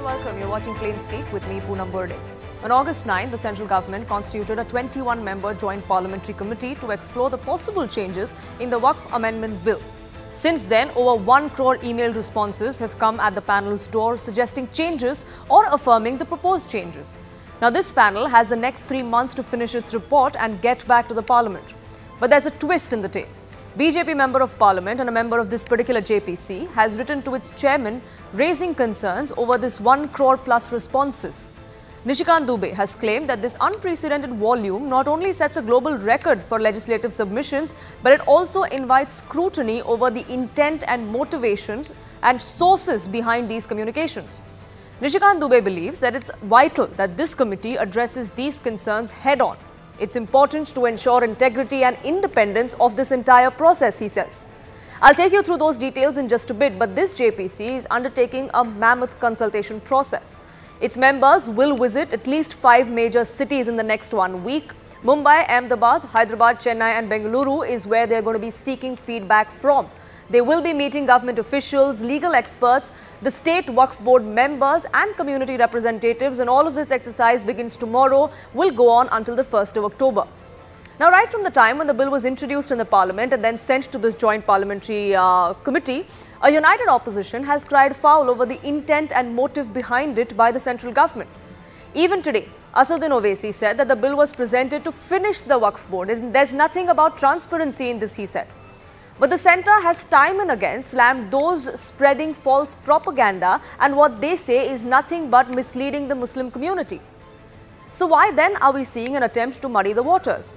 warm welcome. You're watching Plain Speak with me, Poonam Burde. On August 9, the central government constituted a 21-member joint parliamentary committee to explore the possible changes in the Waqf Amendment Bill. Since then, over 1 crore email responses have come at the panel's door suggesting changes or affirming the proposed changes. Now, this panel has the next 3 months to finish its report and get back to the parliament. But there's a twist in the tale. BJP member of parliament and a member of this particular JPC has written to its chairman raising concerns over this 1 crore plus responses. Nishikant Dubey has claimed that this unprecedented volume not only sets a global record for legislative submissions, but it also invites scrutiny over the intent and motivations and sources behind these communications. Nishikant Dubey believes that it's vital that this committee addresses these concerns head-on. It's important to ensure integrity and independence of this entire process, he says. I'll take you through those details in just a bit, but this JPC is undertaking a mammoth consultation process. Its members will visit at least 5 major cities in the next 1 week. Mumbai, Ahmedabad, Hyderabad, Chennai and Bengaluru is where they're going to be seeking feedback from. They will be meeting government officials, legal experts, the state Waqf board members and community representatives, and all of this exercise begins tomorrow, will go on until the 1st of October. Now, right from the time when the bill was introduced in the parliament and then sent to this joint parliamentary committee, a united opposition has cried foul over the intent and motive behind it by the central government. Even today, Asaduddin Owaisi said that the bill was presented to finish the Waqf board, and there's nothing about transparency in this, he said. But the centre has time and again slammed those spreading false propaganda, and what they say is nothing but misleading the Muslim community. So why then are we seeing an attempt to muddy the waters?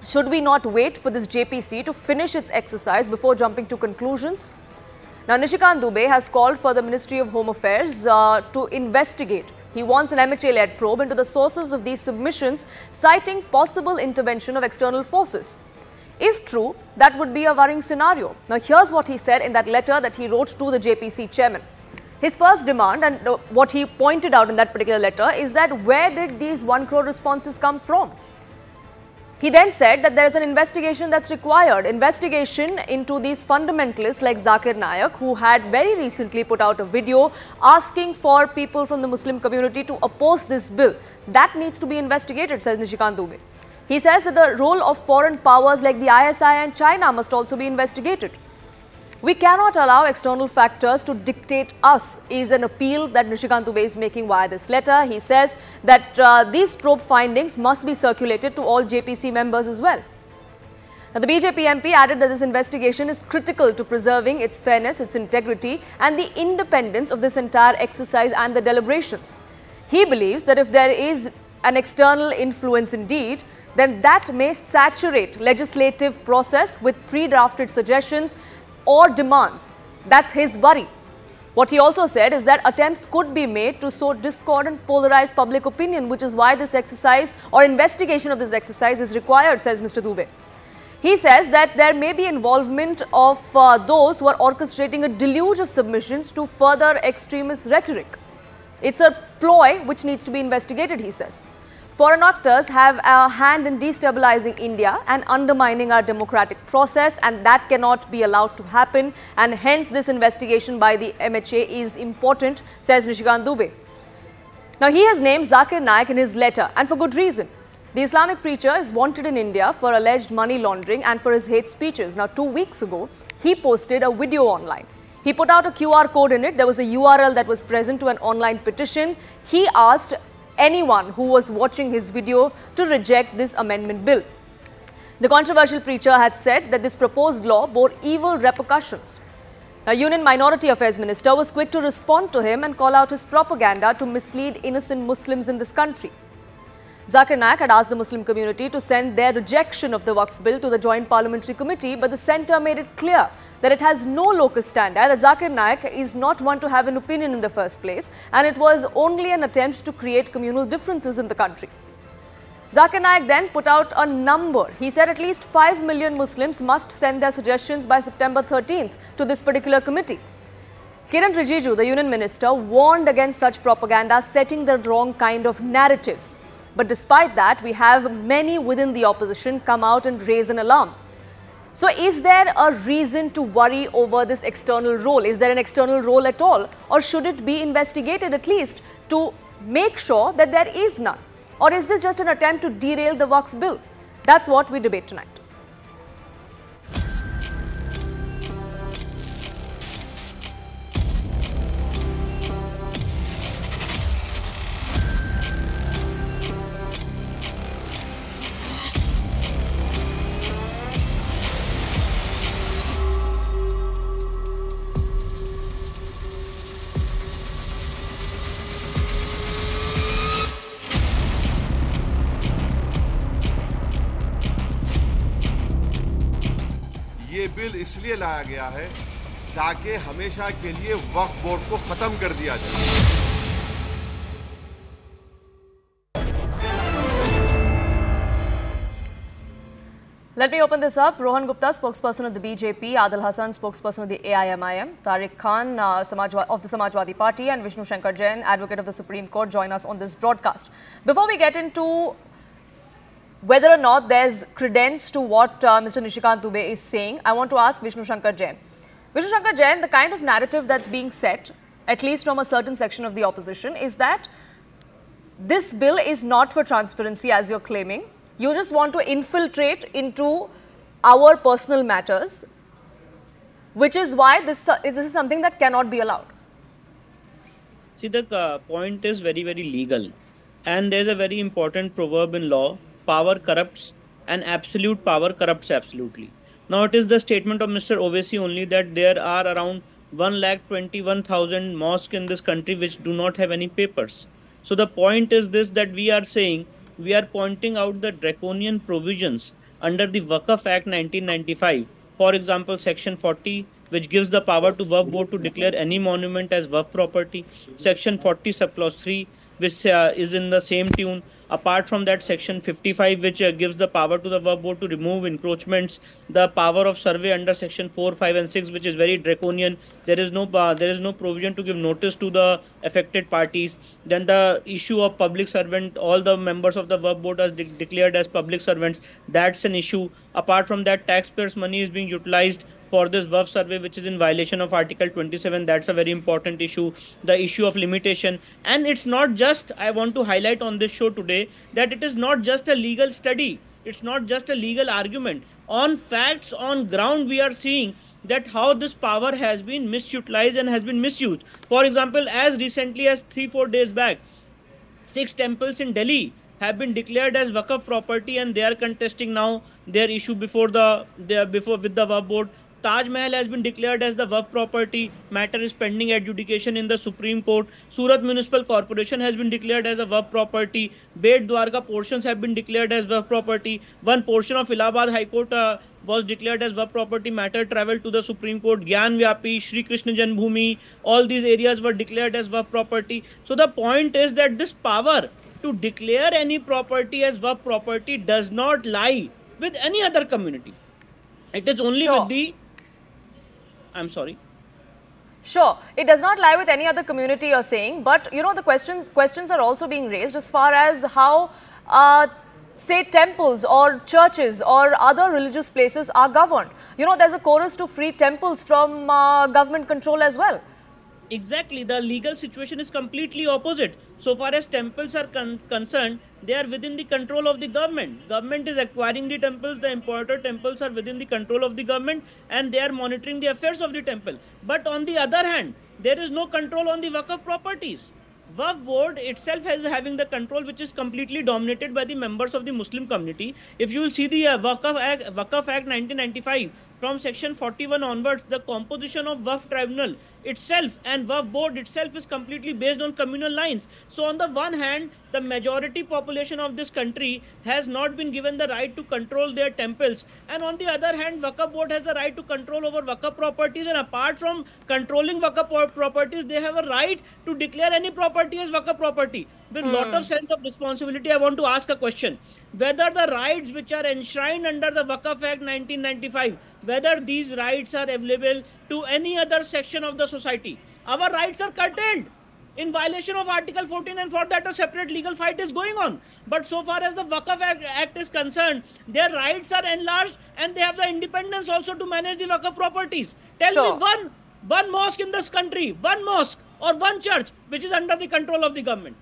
Should we not wait for this JPC to finish its exercise before jumping to conclusions? Now, Nishikant Dubey has called for the Ministry of Home Affairs to investigate. He wants an MHA-led probe into the sources of these submissions, citing possible intervention of external forces. If true, that would be a worrying scenario. Now, here's what he said in that letter that he wrote to the JPC chairman. His first demand, and what he pointed out in that particular letter, is that where did these 1 crore responses come from? He then said that there is an investigation that's required, investigation into these fundamentalists like Zakir Naik, who had very recently put out a video asking for people from the Muslim community to oppose this bill. That needs to be investigated, says Nishikant Dubey. He says that the role of foreign powers like the ISI and China must also be investigated. We cannot allow external factors to dictate us, is an appeal that Nishikant Dubey is making via this letter. He says that these probe findings must be circulated to all JPC members as well. Now, the BJP MP added that this investigation is critical to preserving its fairness, its integrity and the independence of this entire exercise and the deliberations. He believes that if there is an external influence indeed, then that may saturate legislative process with pre-drafted suggestions or demands. That's his worry. What he also said is that attempts could be made to sow discord and polarize public opinion, which is why this exercise or investigation of this exercise is required, says Mr. Dubey. He says that there may be involvement of those who are orchestrating a deluge of submissions to further extremist rhetoric. It's a ploy which needs to be investigated, he says. Foreign actors have a hand in destabilizing India and undermining our democratic process, and that cannot be allowed to happen, and hence this investigation by the MHA is important, says Nishikant Dubey. Now, he has named Zakir Naik in his letter, and for good reason. The Islamic preacher is wanted in India for alleged money laundering and for his hate speeches. Now, 2 weeks ago, he posted a video online. He put out a QR code in it. There was a URL that was present to an online petition. He asked anyone who was watching his video to reject this amendment bill. The controversial preacher had said that this proposed law bore evil repercussions. Now, Union Minority Affairs Minister was quick to respond to him and call out his propaganda to mislead innocent Muslims in this country. Zakir Naik had asked the Muslim community to send their rejection of the Waqf bill to the Joint Parliamentary Committee, but the centre made it clear that it has no locus standi, that Zakir Naik is not one to have an opinion in the first place, and it was only an attempt to create communal differences in the country. Zakir Naik then put out a number. He said at least 5 million Muslims must send their suggestions by September 13th to this particular committee. Kiran Rijiju, the Union Minister, warned against such propaganda, setting the wrong kind of narratives. But despite that, we have many within the opposition come out and raise an alarm. So is there a reason to worry over this external role? Is there an external role at all? Or should it be investigated at least to make sure that there is none? Or is this just an attempt to derail the Waqf bill? That's what we debate tonight. ये bill इसलिए लाया गया है ताकि हमेशा के लिए वक्फ board को खत्म कर दिया जाए। Let me open this up. Rohan Gupta, spokesperson of the BJP, Adil Hassan, spokesperson of the AIMIM, Tariq Khan of the Samajwadi Party, and Vishnu Shankar Jain, advocate of the Supreme Court, join us on this broadcast. Before we get into whether or not there's credence to what Mr. Nishikant Dubey is saying, I want to ask Vishnu Shankar Jain. Vishnu Shankar Jain, the kind of narrative that's being set, at least from a certain section of the opposition, is that this bill is not for transparency, as you're claiming. You just want to infiltrate into our personal matters, which is why this is something that cannot be allowed. See, the point is very, very legal. And there's a very important proverb in law: power corrupts and absolute power corrupts absolutely. Now, it is the statement of Mr. Owaisi only that there are around 1,21,000 mosques in this country which do not have any papers. So the point is this, that we are saying, we are pointing out the draconian provisions under the Waqf Act 1995. For example, Section 40, which gives the power to Waqf Board to declare any monument as Waqf property. Section 40, subclause 3, which is in the same tune. Apart from that, Section 55, which gives the power to the Waqf Board to remove encroachments. The power of survey under Section 4, 5 and 6, which is very draconian. There is no provision to give notice to the affected parties. Then the issue of public servant, all the members of the Waqf Board are declared as public servants. That's an issue. Apart from that, taxpayers' money is being utilized for this Waqf survey, which is in violation of Article 27. That's a very important issue. The issue of limitation. And it's not just, I want to highlight on this show today, that it is not just a legal study. It's not just a legal argument. On facts, on ground, we are seeing that how this power has been misutilized and has been misused. For example, as recently as 3-4 days back, 6 temples in Delhi have been declared as Waqf property, and they are contesting now their issue with the Waqf Board. Taj Mahal has been declared as the Waqf property. Matter is pending adjudication in the Supreme Court. Surat Municipal Corporation has been declared as a Waqf property. Bet Dwarka portions have been declared as Waqf property. One portion of Allahabad High Court was declared as Waqf property. Matter travelled to the Supreme Court. Gyan Vyapi, Shri Krishna Janmabhoomi, all these areas were declared as Waqf property. So the point is that this power to declare any property as Waqf property does not lie with any other community. It is only with the... I'm sorry. Sure, it does not lie with any other community, you're saying, but you know the questions are also being raised as far as how say temples or churches or other religious places are governed. You know, there's a chorus to free temples from government control as well. Exactly, the legal situation is completely opposite. So far as temples are concerned, they are within the control of the government. Government is acquiring the temples, the imported temples are within the control of the government, and they are monitoring the affairs of the temple. But on the other hand, there is no control on the Waqf properties. Waqf Board itself is having the control, which is completely dominated by the members of the Muslim community. If you will see the Waqf Act 1995, from Section 41 onwards, the composition of Waqf Tribunal itself and Waqf Board itself is completely based on communal lines. So on the one hand, the majority population of this country has not been given the right to control their temples, and on the other hand, Waqf Board has the right to control over Waqf properties, and apart from controlling Waqf properties, they have a right to declare any property as Waqf property. With lot of sense of responsibility, I want to ask a question. Whether the rights which are enshrined under the Waqf Act 1995, whether these rights are available to any other section of the society. Our rights are curtailed. in violation of Article 14, and for that a separate legal fight is going on. But so far as the Waqf Act is concerned, their rights are enlarged and they have the independence also to manage the Waqf properties. Tell me one mosque in this country, one mosque or one church which is under the control of the government.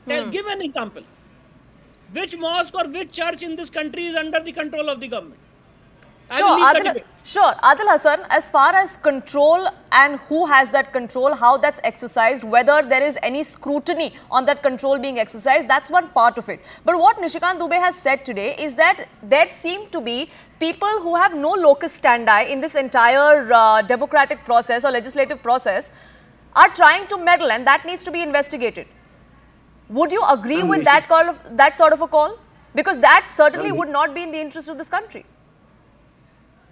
Give an example. Which mosque or which church in this country is under the control of the government? Sure, Adil Hasan, as far as control and who has that control, how that's exercised, whether there is any scrutiny on that control being exercised, that's one part of it. But what Nishikant Dubey has said today is that there seem to be people who have no locus standi in this entire democratic process or legislative process are trying to meddle, and that needs to be investigated. Would you agree with that sort of a call? Because that certainly would not be in the interest of this country.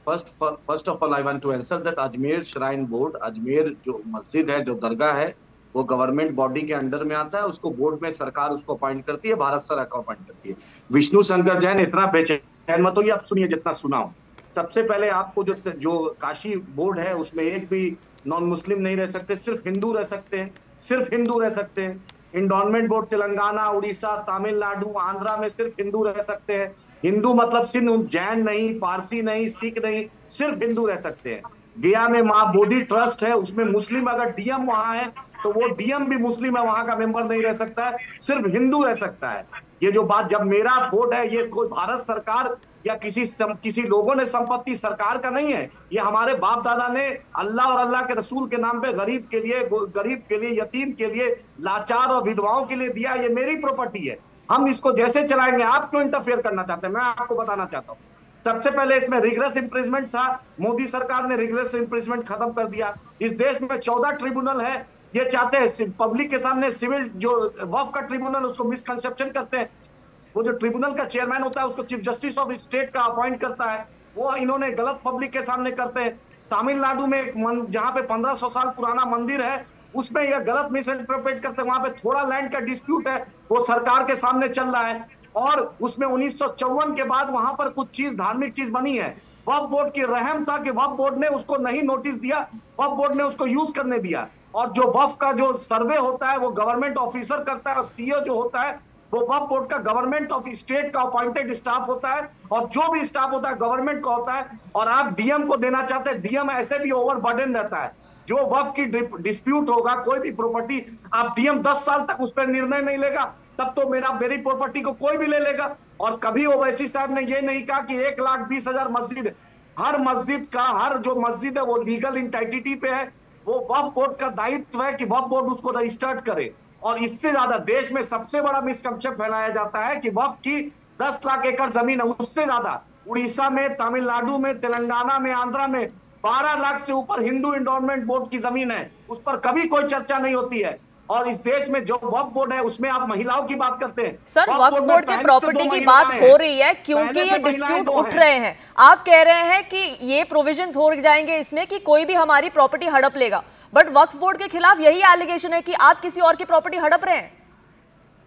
First of all, I want to answer that Ajmer Shrine Board, Ajmer जो मस्जिद है, जो दरगाह है, वो government body के under में आता है. उसको बोर्ड में सरकार उसको अपॉइंट करती है, भारत सरकार अपॉइंट करती है. विष्णु शंकर जैन इतना बेचैन मत होइए, आप सुनिए जितना सुनाओ. सबसे पहले आपको जो काशी बोर्ड है उसमें एक भी नॉन मुस्लिम नहीं रह सकते, सिर्फ हिंदू रह सकते हैं, सिर्फ हिंदू रह सकते हैं. इंडोनमेंट बोर्ड तेलंगाना, उड़ीसा, तमिलनाडु, आंध्रा में सिर्फ हिंदू रह सकते हैं. हिंदू मतलब सिर्फ जैन नहीं, पारसी नहीं, सिख नहीं, सिर्फ हिंदू रह सकते हैं. गया में माँ बोधि ट्रस्ट है, उसमें मुस्लिम अगर डीएम वहां है तो वो डीएम भी मुस्लिम है, वहां का मेंबर नहीं रह सकता है, सिर्फ हिंदू रह सकता है. ये जो बात, जब मेरा बोर्ड है, ये कोई भारत सरकार या किसी लोगों ने संपत्ति सरकार का नहीं है. ये हमारे बाप दादा ने अल्लाह और अल्लाह के रसूल के नाम पे गरीब के लिए, यतीम के लिए, लाचार और विधवाओं के लिए दिया. ये मेरी प्रॉपर्टी है, हम इसको जैसे चलाएंगे. आप क्यों इंटरफेयर करना चाहते हैं? मैं आपको बताना चाहता हूँ. सबसे पहले इसमें रिग्रेस इम्प्रिजमेंट था, मोदी सरकार ने रिग्रेस इम्प्रिजमेंट खत्म कर दिया. इस देश में 14 ट्रिब्यूनल है. ये चाहते हैं पब्लिक के सामने सिविल जो वक्फ का ट्रिब्यूनल, उसको मिसकंसेप्शन करते हैं. वो जो ट्रिब्यूनल का चेयरमैन होता है उसको चीफ जस्टिस ऑफ स्टेट का अपॉइंट करता है. वो इन्होंने गलत पब्लिक के सामने करते हैं. तमिलनाडु में जहां पे 1500 साल पुराना मंदिर है, उसमें यह गलत मिस इंटरप्रेट करते हैं. वहां पे थोड़ा लैंड का डिस्प्यूट है, वो सरकार के सामने चल रहा है. और उसमें 1954 के बाद वहां पर कुछ चीज, धार्मिक चीज बनी है. वक्फ बोर्ड की रहम था कि वक्फ बोर्ड ने उसको नहीं नोटिस दिया, वक्फ बोर्ड ने उसको यूज करने दिया. और जो वक्फ का जो सर्वे होता है वो गवर्नमेंट ऑफिसर करता है, और सीईओ जो होता है वो वक्फ बोर्ड का गवर्नमेंट ऑफ स्टेट का अपॉइंटेड स्टाफ होता है, और जो भी स्टाफ होता है गवर्नमेंट का होता है. और आप डीएम को देना चाहते हैं, डीएम ऐसे भी ओवरबर्डन रहता है. जो वक्फ की डिस्प्यूट होगा, कोई भी प्रॉपर्टी, आप डीएम 10 साल तक उस पर निर्णय नहीं लेगा, तब तो मेरी प्रॉपर्टी को कोई भी ले लेगा. और कभी ओवैसी साहब ने ये नहीं कहा कि 1,20,000 मस्जिद, हर मस्जिद का, हर जो मस्जिद है वो लीगल इंटाइटिटी पे है. वो वक्फ बोर्ड का दायित्व है कि वक्फ बोर्ड उसको रजिस्टर्ड करे. और इससे ज्यादा देश में सबसे बड़ा मिसकंसेप्ट फैलाया जाता है कि वक्फ की 10 लाख एकड़ जमीन है, उससे ज्यादा उड़ीसा में, तमिलनाडु में, तेलंगाना में, आंध्रा में 12 लाख से ऊपर हिंदू एंडोमेंट बोर्ड की जमीन है. उस पर कभी कोई चर्चा नहीं होती है. और इस देश में जो वक्फ बोर्ड है उसमें आप महिलाओं की बात करते हैं. सर, वक्फ बोर्ड के प्रॉपर्टी की बात हो रही है क्योंकि ये डिस्प्यूट उठ रहे हैं. आप कह रहे हैं कि ये प्रोविजंस हो जाएंगे इसमें कि कोई भी हमारी प्रॉपर्टी हड़प लेगा, बट वक्फ बोर्ड के खिलाफ यही एलिगेशन है कि आप किसी और की प्रॉपर्टी हड़प रहे हैं.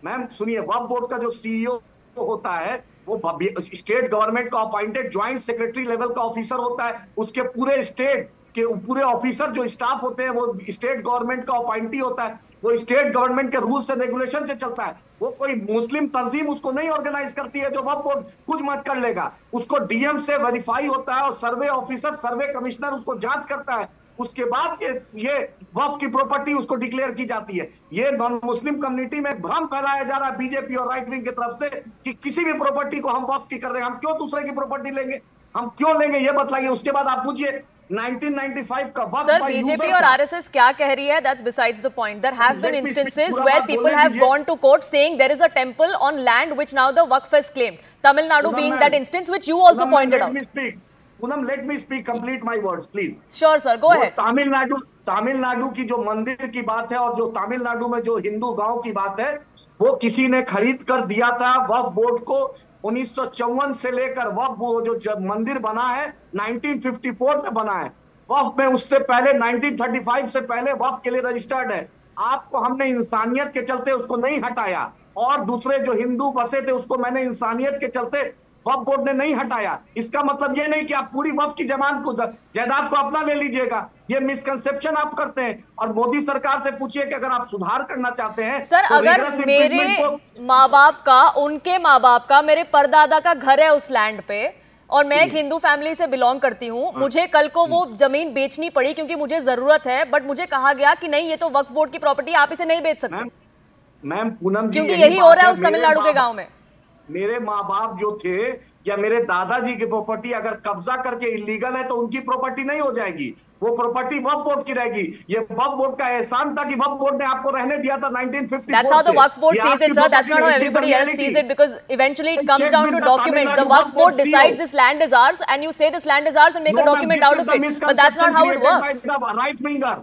मैम सुनिए, वक्फ बोर्ड का जो सीईओ होता है वो स्टेट गवर्नमेंट का अपॉइंटेड ज्वाइंट सेक्रेटरी लेवल का ऑफिसर होता है. उसके पूरे स्टेट के पूरे ऑफिसर जो स्टाफ होते हैं वो स्टेट गवर्नमेंट का अपॉइंटी होता है. वो स्टेट गवर्नमेंट के रूल्स एंड रेगुलेशन से चलता है. वो कोई मुस्लिम तंजीम उसको नहीं ऑर्गेनाइज करती है जो वक्फ बोर्ड कुछ मत कर लेगा. उसको डीएम से वेरीफाई होता है और सर्वे ऑफिसर, सर्वे कमिश्नर उसको जांच करता है. उसके बाद ये वक्फ की प्रॉपर्टी उसको डिक्लेयर की जाती है. ये नॉन मुस्लिम कम्युनिटी में भ्रम फैलाया जा रहा है बीजेपी और राइट विंग की तरफ से कि किसी भी प्रॉपर्टी को हम वक्फ की कर रहे हैं. हम क्यों दूसरे की प्रॉपर्टी लेंगे? हम क्यों लेंगे ये बतलाइए. उसके बाद आप पूछिए 1995 का वक्फ सर, बीजेपी और आरएसएस क्या कह रही है? That's besides the point. There have been instances where people have gone to court saying there is a temple on land which now the Waqf has claimed. Tamil Nadu being that instance which you also pointed out. Poonam, let me speak, complete my words, please. Sure, sir. Go ahead. Tamil Nadu की जो मंदिर की बात है और जो तमिलनाडु में जो हिंदू गांव की बात है, वो किसी ने खरीद कर दिया था वक्फ बोर्ड को. 1954 से लेकर वक्फ जो मंदिर बना है 1954 में बना है. वक्फ में उससे पहले 1935 से पहले वक्फ के लिए रजिस्टर्ड है. आपको हमने इंसानियत के चलते उसको नहीं हटाया, और दूसरे जो हिंदू बसे थे उसको मैंने इंसानियत के चलते वक्फ बोर्ड ने नहीं हटाया, इसका मतलब ये नहीं कि आप पूरी वक्फ की जमान को जायदाद को अपना ले लीजिएगा। ये मिसकंसेप्शन आप करते हैं। और मोदी सरकार से पूछिए कि अगर आप सुधार करना चाहते हैं सर, तो अगर मेरे माँ बाप का, उनके माँ बाप का, मेरे परदादा का घर है उस लैंड पे और मैं एक हिंदू फैमिली से बिलोंग करती हूँ, मुझे कल को वो जमीन बेचनी पड़ी क्योंकि मुझे जरूरत है, बट मुझे कहा गया कि नहीं ये तो वक्फ बोर्ड की प्रॉपर्टी, आप इसे नहीं बेच सकते। मैम पूनम जी, क्योंकि यही हो रहा है उस तमिलनाडु के गांव में। मेरे माँ बाप जो थे या मेरे दादाजी की प्रॉपर्टी अगर कब्जा करके इलीगल है तो उनकी प्रॉपर्टी नहीं हो जाएगी, वो प्रॉपर्टी वक्फ बोर्ड की रहेगी। ये वक्फ बोर्ड का एहसान था कि वक्फ बोर्ड ने आपको रहने दिया था 1954 That's how the Waqf board sees it, sir. That's not how everybody else sees it, because eventually it comes down to documents. The Waqf board decides this land is ours and you say this land is ours and make a document out of it. But that's not how it works. Right winger.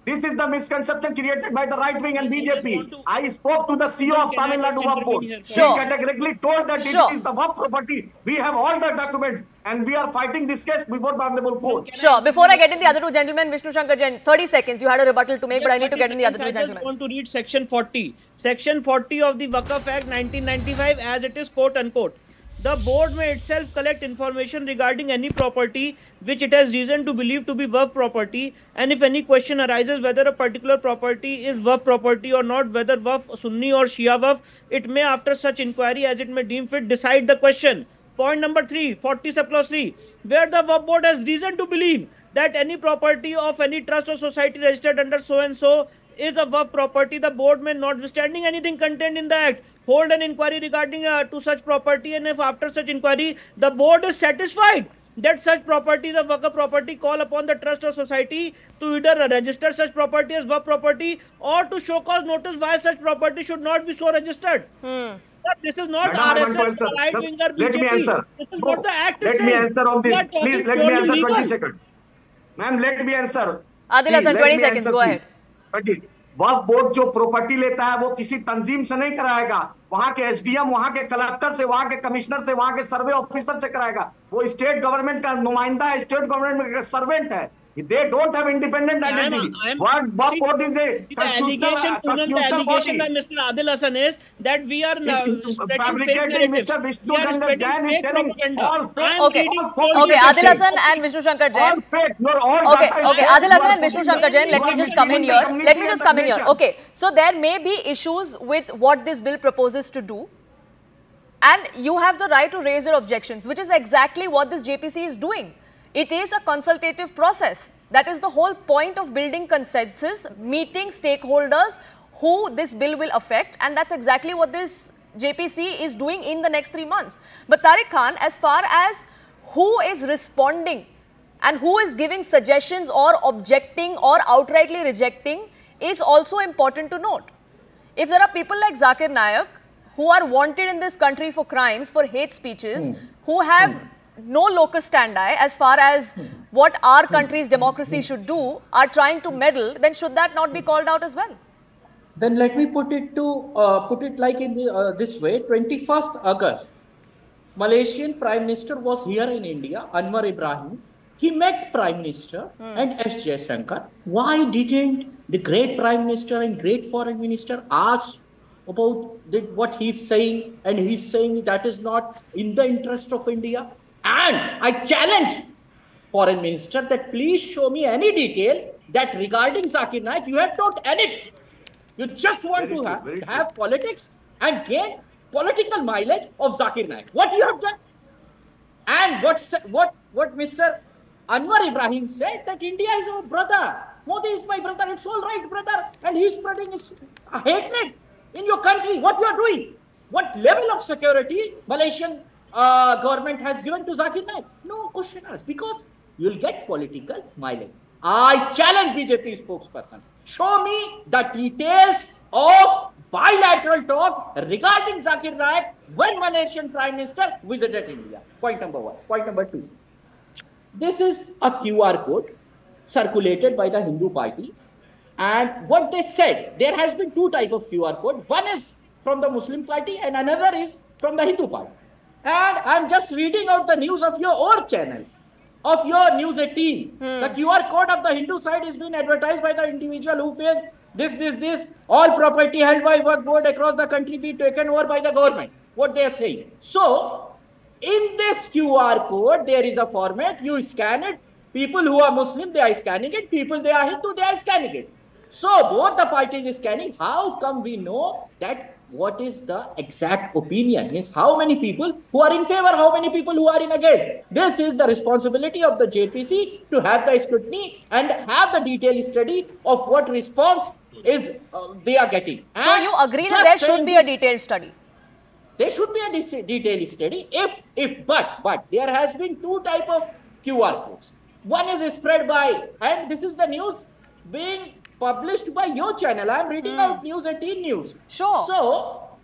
This is the misconception created by the right wing and BJP. I spoke to the CEO of Tamil Nadu Waqf Board. She categorically told that it is the Waqf property. We have all the documents and we are fighting this case before the Honorable Court. Sure. Before I get in the other two gentlemen, Vishnu Shankar Jain, 30 seconds. You had a rebuttal to make, but I need to get in the other two gentlemen. I just want to read section 40. Section 40 of the Waqf Act 1995 as it is, quote unquote. The board may itself collect information regarding any property which it has reason to believe to be Waqf property, and if any question arises whether a particular property is Waqf property or not, whether Waqf Sunni or Shia Waqf, it may after such inquiry as it may deem fit decide the question. Point number 3, 40 sub clause 3, where the Waqf board has reason to believe that any property of any trust or society registered under so and so is a Waqf property, the board may, notwithstanding anything contained in the act, hold an inquiry regarding to such property, and if after such inquiry the board is satisfied that such property is a Waqf property, call upon the trust or society to either register such property as Waqf property or to show cause notice why such property should not be so registered. But this is not RSS, right winger, BJP. Let me answer. This is what the act is saying. Let me answer on this. Please let me answer 20 seconds. Ma'am, let me answer. Adil Hasan, 20 seconds. Go ahead. Waqf board जो property लेता है वो किसी तंजीम से नहीं कराएगा, वहां के एसडीएम, वहां के कलेक्टर से, वहां के कमिश्नर से, वहां के सर्वे ऑफिसर से कराएगा। वो स्टेट गवर्नमेंट का नुमाइंदा है, स्टेट गवर्नमेंट का सर्वेंट है। They don't have independent identity. What Waqf board is a allegation by Mr. Adil Hasan is that we are fabricating. Mr. Vishnu Shankar Jain is telling all fake. Okay, Adil Hasan and Vishnu Shankar Jain. All fake. You're all okay, Adil Hasan and Vishnu Shankar Jain. Let me just come in here. Okay, so there may be issues with what this bill proposes to do, and you have the right to raise your objections, which is exactly what this JPC is doing. It is a consultative process. That is the whole point of building consensus, meeting stakeholders who this bill will affect, and that's exactly what this JPC is doing in the next 3 months. But Tariq Khan, as far as who is responding and who is giving suggestions or objecting or outrightly rejecting is also important to note. If there are people like Zakir Naik who are wanted in this country for crimes, for hate speeches, who have no locus standi as far as what our country's democracy should do, are trying to meddle, then should that not be called out as well? Then let me put it like in the, this way. 21st August, Malaysian Prime Minister was here in India, Anwar Ibrahim. He met Prime Minister and S. Jaishankar. Why didn't the great Prime Minister and great Foreign Minister ask about what he's saying, and he's saying that is not in the interest of India? And I challenge Foreign Minister that please show me any detail that regarding Zakir Naik you have not added. You just want to have politics and gain political mileage of Zakir Naik. What you have done? And what Mr. Anwar Ibrahim said, that India is our brother. Modi is my brother. It's all right, brother. And he's spreading his hatred in your country. What you are doing? What level of security Malaysian government has given to Zakir Naik? No question asked, because you'll get political mileage. I challenge BJP spokesperson. Show me the details of bilateral talk regarding Zakir Naik when Malaysian Prime Minister visited India. Point number 1. Point number 2. This is a QR code circulated by the Hindu party. And what they said, there has been 2 types of QR code. One is from the Muslim party and another is from the Hindu party. And I'm just reading out the news of your own channel, of your News 18. The QR code of the Hindu side is being advertised by the individual who says this, all property held by Waqf board across the country be taken over by the government. What they are saying. So, In this QR code, there is a format. You scan it. People who are Muslim, they are scanning it. People they are Hindu, they are scanning it. So both the parties is scanning. How come we know that what is the exact opinion? Means how many people who are in favor, how many people who are in against? This is the responsibility of the JPC to have the scrutiny and have the detailed study of what response is they are getting. So you agree that there should be a detailed study? There should be a detailed study. But there has been two type of QR codes. One is spread by, and this is the news being published by your channel. I am reading out News 18 News. Sure.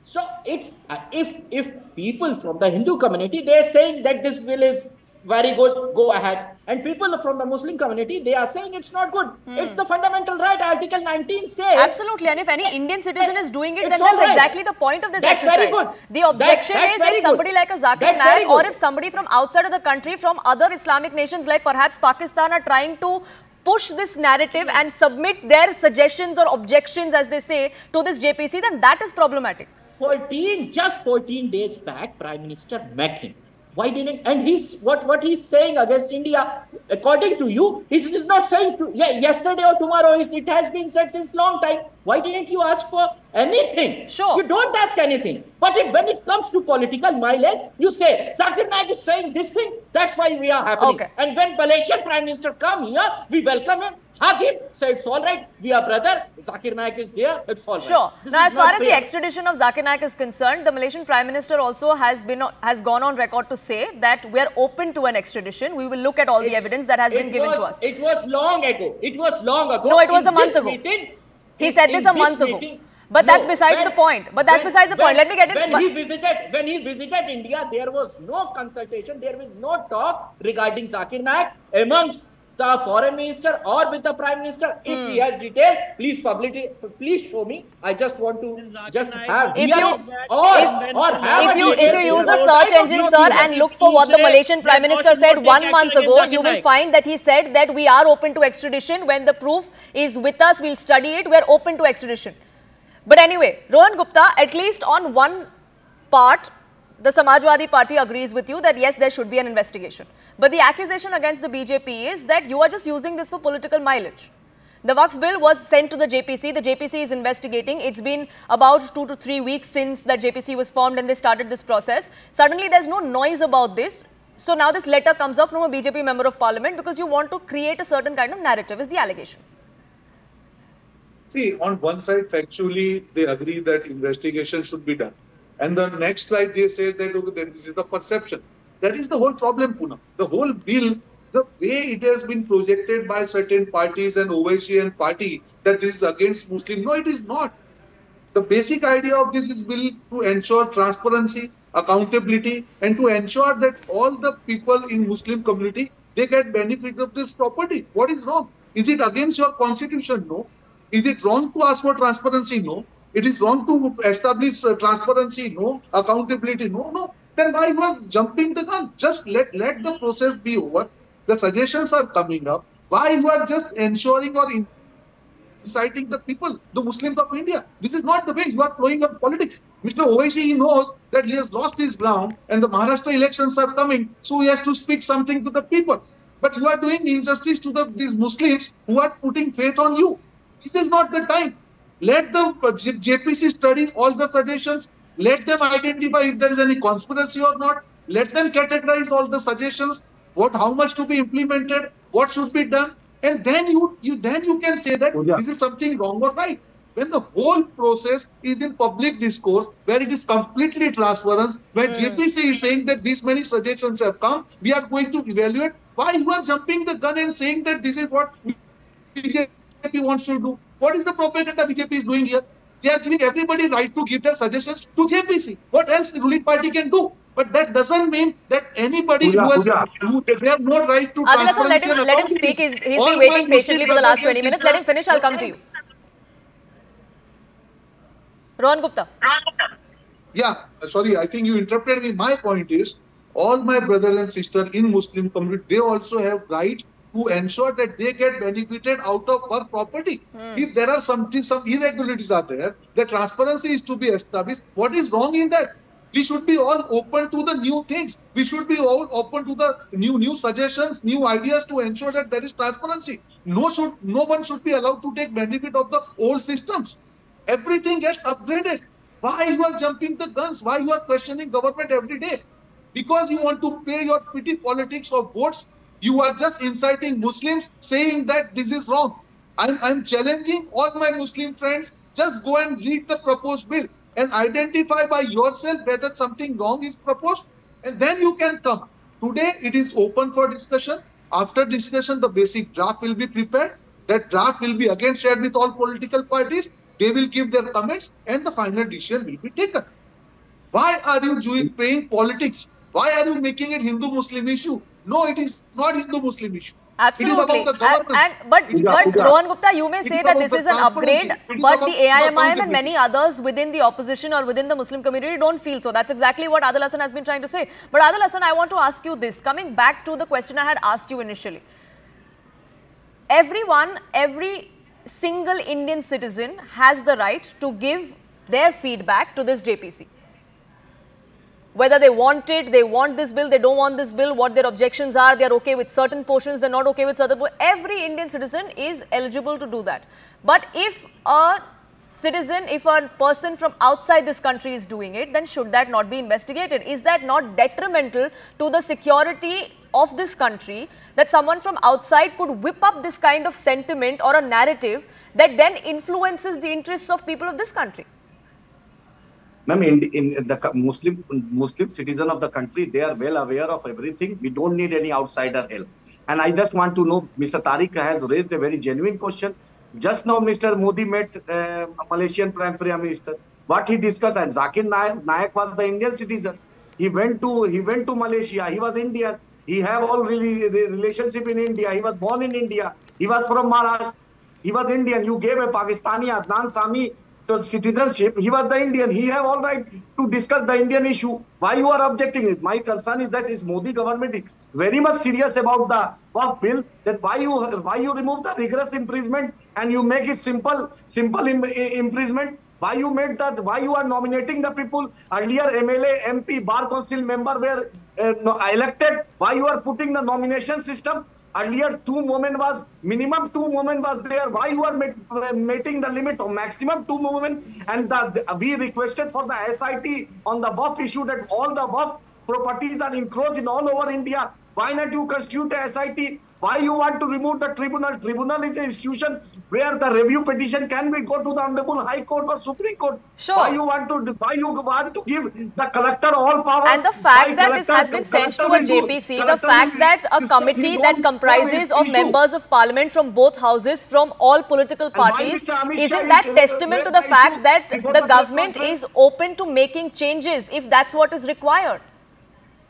So it's if people from the Hindu community, they are saying that this bill is very good, go ahead. And people from the Muslim community, they are saying it's not good. It's the fundamental right. Article 19 says. Absolutely. And if any Indian citizen is doing it, then that's right. exactly the point of this That's exercise. very good. The objection is if somebody like a Zakir Naik or if somebody from outside of the country, from other Islamic nations like perhaps Pakistan, are trying to push this narrative and submit their suggestions or objections, as they say, to this JPC, then that is problematic. Just 14 days back, Prime Minister met him. Why didn't? And what he's saying against India, according to you, he's not saying yesterday or tomorrow. It has been said since long time. Why didn't you ask for anything? Sure. You don't ask anything. But when it comes to political mileage, you say, Zakir Naik is saying this thing, that's why we are happening. Okay. And when Malaysian Prime Minister come here, we welcome him, hug him, say it's all right, we are brother, Zakir Naik is there, it's all right. Sure. This Now, is as far not as the fair. extradition of Zakir Naik is concerned, the Malaysian Prime Minister also has gone on record to say that we are open to an extradition. We will look at all the evidence that has been given to us. It was long ago. It was long ago. No, it was a month ago. He said this a month ago. But that's besides the point. Let me get it. When he visited India, there was no consultation. There was no talk regarding Zakir Naik amongst the foreign minister or with the prime minister. If he has detail, please show me. I just want to have. If you use a search engine, sir, and look for what the Malaysian Prime Minister said 1 month ago, you will find that he said that we are open to extradition. When the proof is with us, we'll study it. We are open to extradition. But anyway, Rohan Gupta, at least on one part, the Samajwadi Party agrees with you that yes, there should be an investigation. But the accusation against the BJP is that you are just using this for political mileage. The Waqf bill was sent to the JPC. The JPC is investigating. It's been about 2 to 3 weeks since that JPC was formed and they started this process. Suddenly, there's no noise about this. So now this letter comes up from a BJP member of parliament because you want to create a certain kind of narrative, is the allegation. See, on one side, factually, they agree that investigation should be done. And the next slide, they say that okay, this is the perception. That is the whole problem, Poonam. The whole bill, the way it has been projected by certain parties and Owaisi and party that this is against Muslim. No, it is not. The basic idea of this is bill to ensure transparency, accountability, and to ensure that all the people in Muslim community, they get benefit of this property. What is wrong? Is it against your constitution? No. Is it wrong to ask for transparency? No. It is wrong to establish transparency? No. Accountability? No. No. Then why you are jumping the gun? Just let the process be over. The suggestions are coming up. Why you are just ensuring or inciting the people, the Muslims of India? This is not the way you are flowing up politics. Mr. Owaisi knows that he has lost his ground and the Maharashtra elections are coming, so he has to speak something to the people. But you are doing injustice to these Muslims who are putting faith on you. This is not the time. Let the JPC study all the suggestions. Let them identify if there is any conspiracy or not. Let them categorize all the suggestions. How much to be implemented, what should be done, and then you can say that this is something wrong or right. When the whole process is in public discourse, where it is completely transparent, where JPC is saying that these many suggestions have come, we are going to evaluate. Why you are jumping the gun and saying that this is what BJP wants to do? What is the propaganda BJP is doing here? They are giving everybody right to give their suggestions to JPC. What else the ruling party can do? But that doesn't mean that anybody they have no right to transparency. Let him speak. He's been waiting patiently for the last 20 minutes. Let him finish. I'll come to you. Rohan Gupta. Yeah, sorry, I think you interrupted me. My point is, all my brothers and sisters in Muslim community, they also have right to ensure that they get benefited out of her property. If there are some irregularities are there, the transparency is to be established. What is wrong in that? We should be all open to the new things. We should be all open to the new suggestions, new ideas to ensure that there is transparency. No one should be allowed to take benefit of the old systems. Everything gets upgraded. Why you are jumping the guns? Why you are questioning government every day? Because you want to play your petty politics of votes. You are just inciting Muslims, saying that this is wrong. I'm challenging all my Muslim friends. Just go and read the proposed bill and identify by yourself whether something wrong is proposed, and then you can come. Today it is open for discussion. After discussion, the basic draft will be prepared. That draft will be again shared with all political parties. They will give their comments and the final decision will be taken. Why are you playing politics? Why are you making it Hindu-Muslim issue? No, it is not Hindu-Muslim issue. Absolutely. It is about the government. But Rohan Gupta, you may say that this is an upgrade, but the AIMIM and many others within the opposition or within the Muslim community don't feel so. That's exactly what Adil Hasan has been trying to say. But Adil Hasan, I want to ask you this. Coming back to the question I had asked you initially. Every single Indian citizen has the right to give their feedback to this JPC. Whether they want it, they want this bill, they don't want this bill, what their objections are, they are okay with certain portions, they're not okay with certain portions. Every Indian citizen is eligible to do that. But if a citizen, if a person from outside this country is doing it, then should that not be investigated? Is that not detrimental to the security of this country, that someone from outside could whip up this kind of sentiment or a narrative that then influences the interests of people of this country? Ma'am, in the Muslim citizen of the country, they are well aware of everything. We don't need any outsider help. And I just want to know, Mr. Tariq has raised a very genuine question. Just now, Mr. Modi met Malaysian Prime Minister. What he discussed, and Zakir Naik was the Indian citizen. He went to Malaysia. He was Indian. He have all really the relationship in India. He was born in India. He was from Maharashtra. He was Indian. You gave a Pakistani Adnan Sami to citizenship. He was the Indian. He have all right to discuss the Indian issue. Why you are objecting? My concern is that is Modi government is very much serious about the Waqf bill. That why you remove the rigorous imprisonment and you make it simple imprisonment. Why you made that? Why you are nominating the people? Earlier MLA, MP, Bar Council member were elected. Why you are putting the nomination system? Earlier minimum two women was there. Why you are making the limit of maximum 2 women? And we requested for the SIT on the Waqf issue that all the Waqf properties are encroached in all over India. Why not you constitute a SIT? Why you want to remove the tribunal? Tribunal is an institution where the review petition can be go to the Honorable High Court or Supreme Court. Sure. Why you want to give the collector all powers? And the fact that this has been sent to a JPC, the fact that a committee that comprises of members of parliament from both houses, from all political parties, isn't that testament to the fact that the government is open to making changes if that's what is required?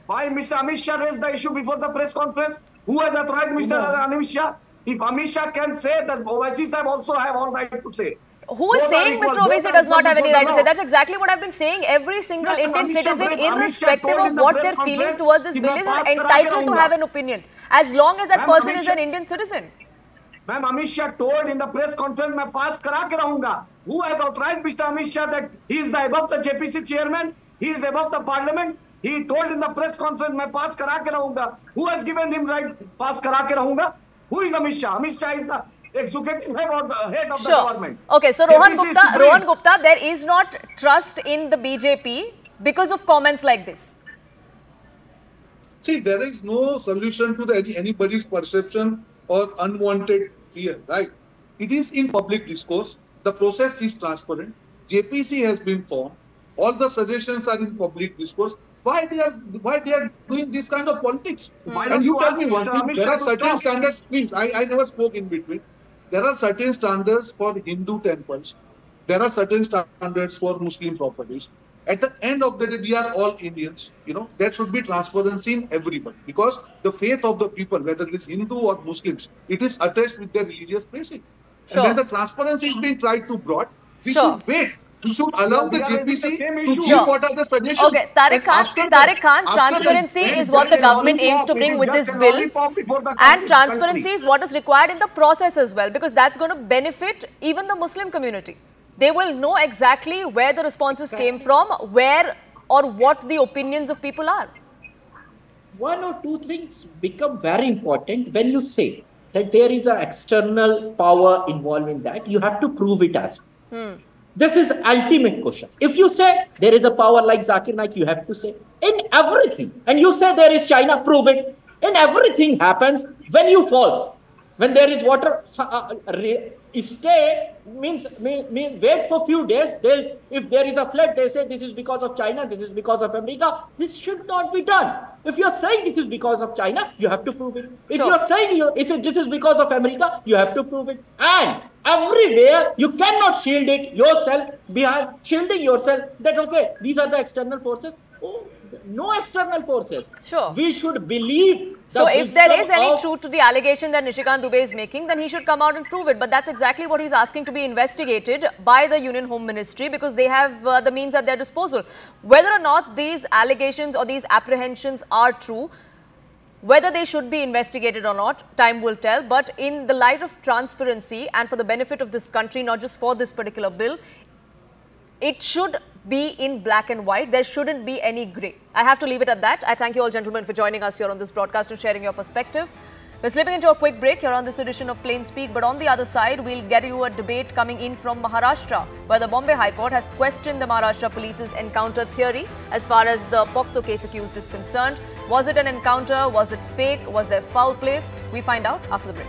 Why Mr. Amit Shah raised the issue before the press conference? Who has authorized Mr. Amit Shah? If Amit Shah can say, that Owaisi Sahib also have all right to say. Who is saying Mr. Owaisi does not have any right to say? That's exactly what I've been saying. Every single Indian citizen, irrespective of what their feelings towards this bill is entitled to have an opinion, as long as that person is an Indian citizen. Ma'am, Amit Shah told in the press conference, मैं pass करा के रहूँगा. Who has authorized Mr. Amit Shah that he is above the JPC chairman? He is above the parliament? He told in the press conference, मैं pass करा के रहूँगा. Who has given him right pass करा के रहूँगा? Who is Amit Shah? Amit Shah is the executive head of the government. Okay, so Rohan Gupta, there is not trust in the BJP because of comments like this. See, there is no solution to anybody's perception or unwanted fear, right? It is in public discourse. The process is transparent. JPC has been formed. All the suggestions are in public discourse. Why they are doing this kind of politics? And you tell me one thing, there are certain standards, please, I never spoke in between. There are certain standards for Hindu temples. There are certain standards for Muslim properties. At the end of the day, we are all Indians. You know, there should be transparency in everybody, because the faith of the people, whether it is Hindu or Muslims, it is attached with their religious placing. Sure. And when the transparency is being tried to brought, we should wait. We should allow the JPC to give what are the suggestions. Okay, Tariq Khan, transparency is what the government aims to bring with this bill, and transparency is what is required in the process as well, because that's going to benefit even the Muslim community. They will know exactly where the responses came from, where or what the opinions of people are? One or two things become very important when you say that there is an external power involved in that. You have to prove it as well. This is ultimate question. If you say there is a power like Zakir Naik, you have to say in everything. And you say there is China, prove it. In everything happens when you false. When there is water, stay means wait for few days. If there is a flood, they say this is because of China, this is because of America. This should not be done. If you are saying this is because of China, you have to prove it. If you are saying this is because of America, you have to prove it. And everywhere, you cannot shield it yourself behind shielding yourself that, okay, these are the external forces. Oh, no external forces. Sure. We should believe. So if there is any truth to the allegation that Nishikant Dubey is making, then he should come out and prove it. But that's exactly what he's asking to be investigated by the Union Home Ministry, because they have the means at their disposal. Whether or not these allegations or these apprehensions are true, whether they should be investigated or not, time will tell. But in the light of transparency and for the benefit of this country, not just for this particular bill, it should be in black and white. There shouldn't be any grey. I have to leave it at that. I thank you all, gentlemen, for joining us here on this broadcast and sharing your perspective. We're slipping into a quick break here on this edition of Plain Speak, but on the other side, we'll get you a debate coming in from Maharashtra, where the Bombay High Court has questioned the Maharashtra police's encounter theory as far as the POCSO case accused is concerned. Was it an encounter? Was it fake? Was there foul play? We find out after the break.